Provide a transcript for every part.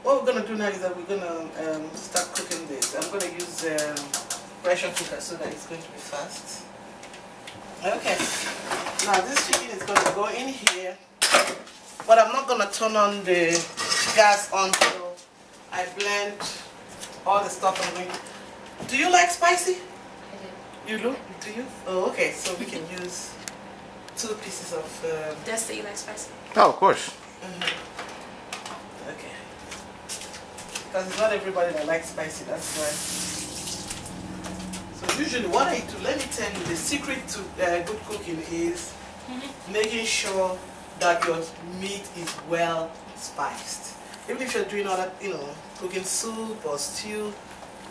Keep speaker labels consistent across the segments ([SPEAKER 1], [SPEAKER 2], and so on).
[SPEAKER 1] what we're gonna do now is that we're gonna start cooking this. I'm gonna use pressure cooker so that it's going to be fast. Okay. Now this chicken is gonna go in here, but I'm not gonna turn on the gas until I blend all the stuff I'm going to. Do you like spicy?
[SPEAKER 2] I do.
[SPEAKER 1] You do? Do you? Oh, okay. So we can use 2 pieces of.
[SPEAKER 2] Does you like spicy?
[SPEAKER 3] Oh, of course.
[SPEAKER 1] Okay. Because it's not everybody that likes spicy. That's why. So usually, what I do, let me tell you, the secret to good cooking is making sure that your meat is well spiced. Even if you're doing other, cooking soup or stew,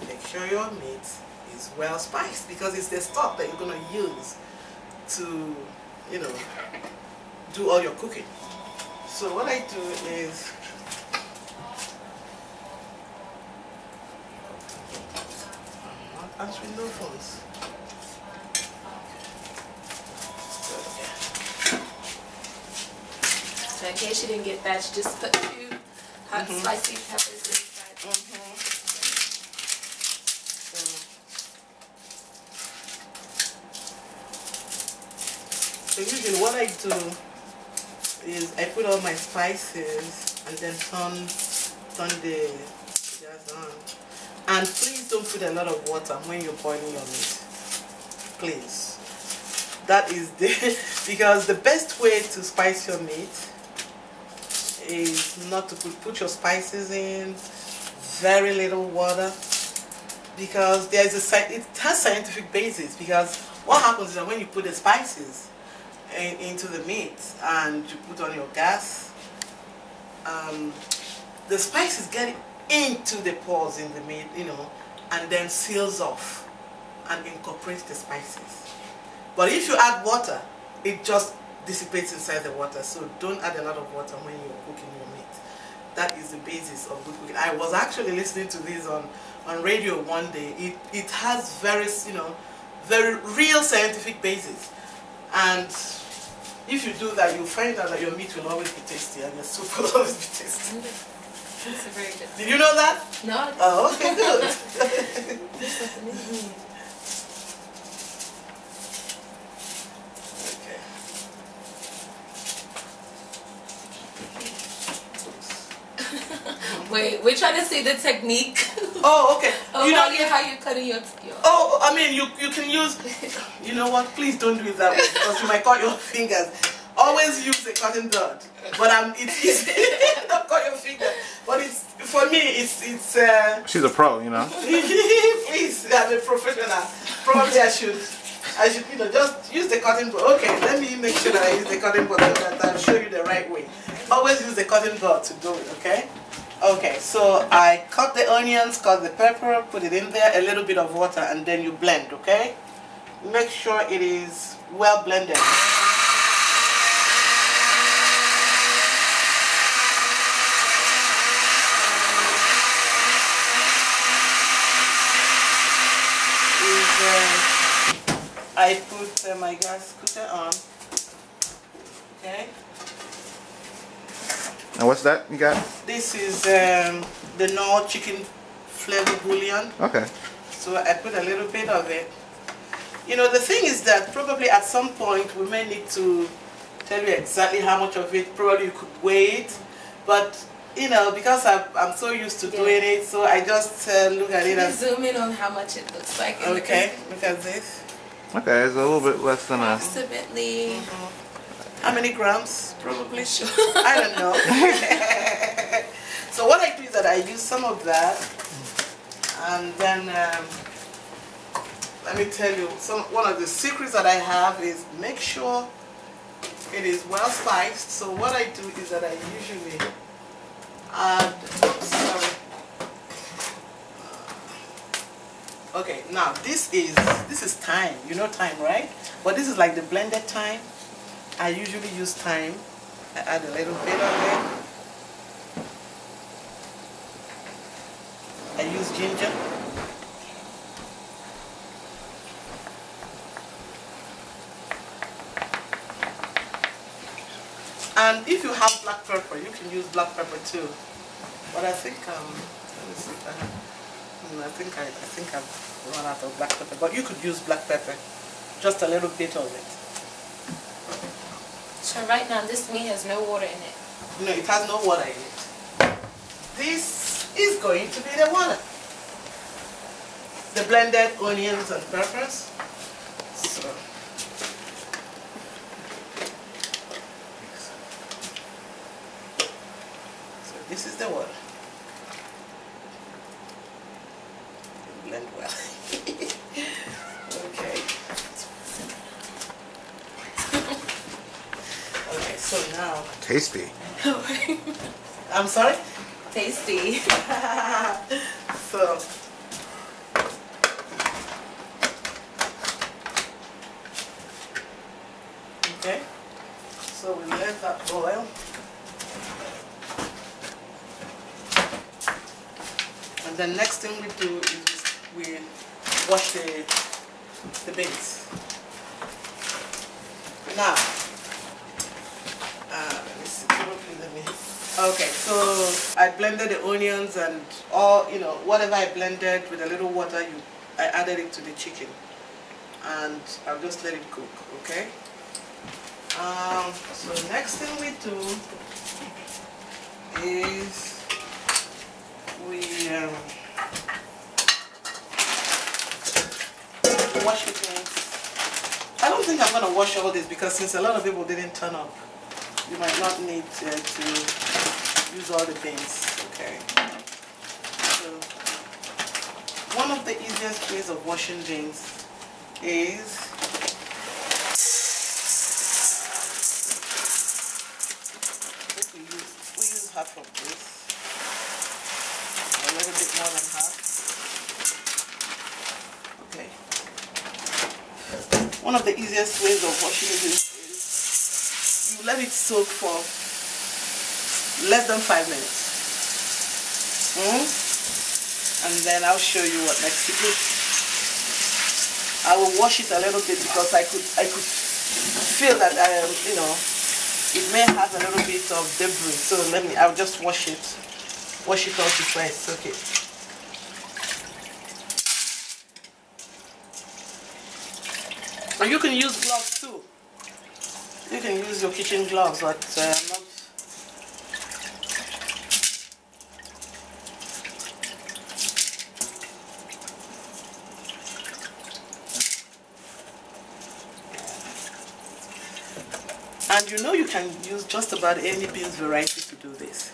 [SPEAKER 1] make sure your meat is well spiced because it's the stuff that you're going to use to, do all your cooking. So what I do is I'm not answering no phones.
[SPEAKER 2] So in case you didn't get that, you just put 2 hot spicy peppers inside.
[SPEAKER 1] So usually what I do is I put all my spices and then turn the gas on. And please don't put a lot of water when you're boiling your meat. Please. That is because the best way to spice your meat is not to put your spices in very little water, because it has scientific basis. Because what happens is that when you put the spices into the meat and you put on your gas, the spices get into the pores in the meat, and then seals off and incorporates the spices. But if you add water, it just dissipates inside the water. So don't add a lot of water when you're cooking your meat. That is the basis of good cooking. I was actually listening to this on radio one day. It has very real scientific basis. And if you do that, you'll find out that your meat will always be tasty and your soup will always be tasty.
[SPEAKER 2] That's a very good.
[SPEAKER 1] Did you know that?
[SPEAKER 2] No.
[SPEAKER 1] Oh, okay, good.
[SPEAKER 2] Wait, we're trying to see the technique.
[SPEAKER 1] Oh, okay.
[SPEAKER 2] How you cutting your.
[SPEAKER 1] Oh, I mean, you can use. You know what? Please don't do it that way because you might cut your fingers. Always use a cutting board. But it's easy. Don't cut your finger. But for me, it's.
[SPEAKER 3] She's a pro,
[SPEAKER 1] Please, I'm a professional. Probably I should just use the cutting board. Okay, let me make sure that I use the cutting board so that I'll show you the right way. Always use the cutting board to do it. Okay. Okay, so I cut the onions, cut the pepper, put it in there, a little bit of water, and then you blend, okay? Make sure it is well blended. I put my gas cooker on, okay?
[SPEAKER 3] And what's that you got?
[SPEAKER 1] This is the Knorr chicken flavor bouillon.
[SPEAKER 3] Okay.
[SPEAKER 1] So I put a little bit of it. The thing is that probably at some point we may need to tell you exactly how much of it. Probably you could weigh it. But, because I'm so used to doing it, so I just look at it and
[SPEAKER 2] zoom in on how much it looks like.
[SPEAKER 1] Okay, look at this.
[SPEAKER 3] Okay, it's a little bit less than a...
[SPEAKER 2] Approximately.
[SPEAKER 1] How many grams?
[SPEAKER 2] Probably sure.
[SPEAKER 1] I don't know. So what I do is that I use some of that, and then let me tell you, one of the secrets that I have is make sure it is well spiced. So what I do is that I usually add. Oops, sorry. Okay, now this is thyme. You know thyme, right? But this is like the blended thyme. I usually use thyme. I add a little bit of it. I use ginger. And if you have black pepper, you can use black pepper too. But I think let me see if I have. I think I've run out of black pepper. But you could use black pepper, just a little bit of it.
[SPEAKER 2] So right now this meat has no water in it.
[SPEAKER 1] No, it has no water in it. This is going to be the water. The blended onions and peppers. So this is the water. Blend well. Okay. Okay, so now.
[SPEAKER 3] Tasty.
[SPEAKER 1] I'm sorry?
[SPEAKER 2] Tasty.
[SPEAKER 1] So. Okay. So we let that boil. And the next thing we do is we wash the beans. Now, let me see. Okay, so I blended the onions and all, whatever I blended with a little water, I added it to the chicken, and I'll just let it cook. Okay. So next thing we do is we wash it in. I don't think I'm going to wash all this because since a lot of people didn't turn up, you might not need to use all the beans. Okay. So one of the easiest ways of washing beans is we use half of this. A little bit more than half. Okay. One of the easiest ways of washing this is you let it soak for less than 5 minutes. And then I'll show you what next to do. I will wash it a little bit because I could feel that it may have a little bit of debris. So I'll just wash it off before I soak it. And you can use gloves too. You can use your kitchen gloves, but not. And you can use just about any beans variety to do this.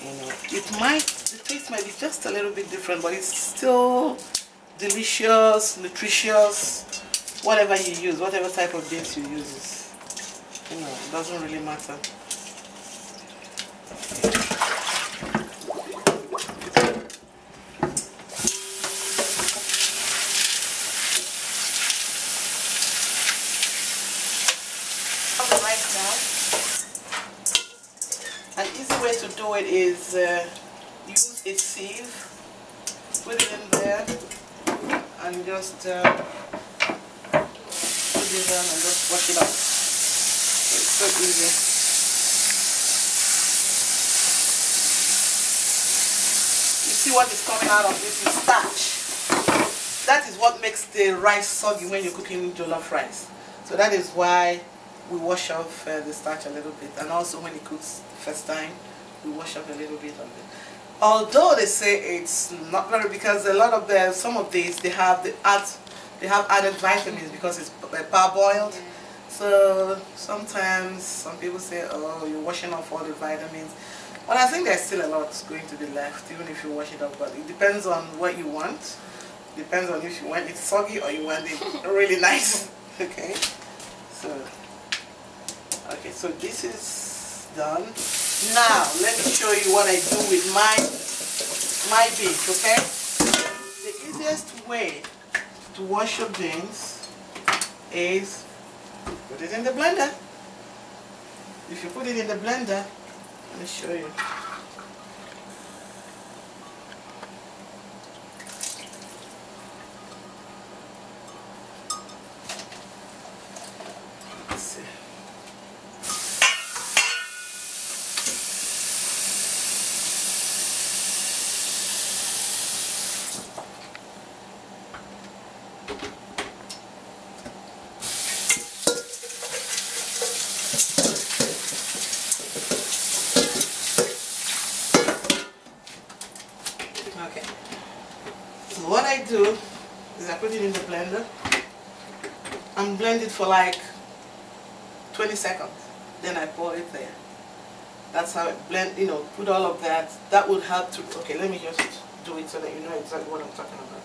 [SPEAKER 1] The taste might be just a little bit different, but it's still delicious, nutritious. Whatever you use, whatever type of beans you use, it doesn't really matter. An easy way to do it is use a sieve, put it in there, and just put it down and just wash it out. It's so easy. You see what is coming out of this is starch. That is what makes the rice soggy when you're cooking jollof rice. So that is why we wash off the starch a little bit, and also when it cooks first time, we wash off a little bit of it. Although they say it's not very, because some of these they have added vitamins because it's parboiled. So sometimes some people say, oh, you're washing off all the vitamins. But I think there's still a lot going to be left, even if you wash it off. But it depends on what you want. Depends on if you want it soggy or you want it really nice. Okay. So this is done. Now let me show you what I do with my beans. Okay. The easiest way to wash your beans is put it in the blender. If you put it in the blender, let me show you. Let's see. do is I put it in the blender and blend it for like 20 seconds. Then I pour it there. That's how it blend, you know, put all of that. That would help to, okay, let me just do it so that you know exactly what I'm talking about.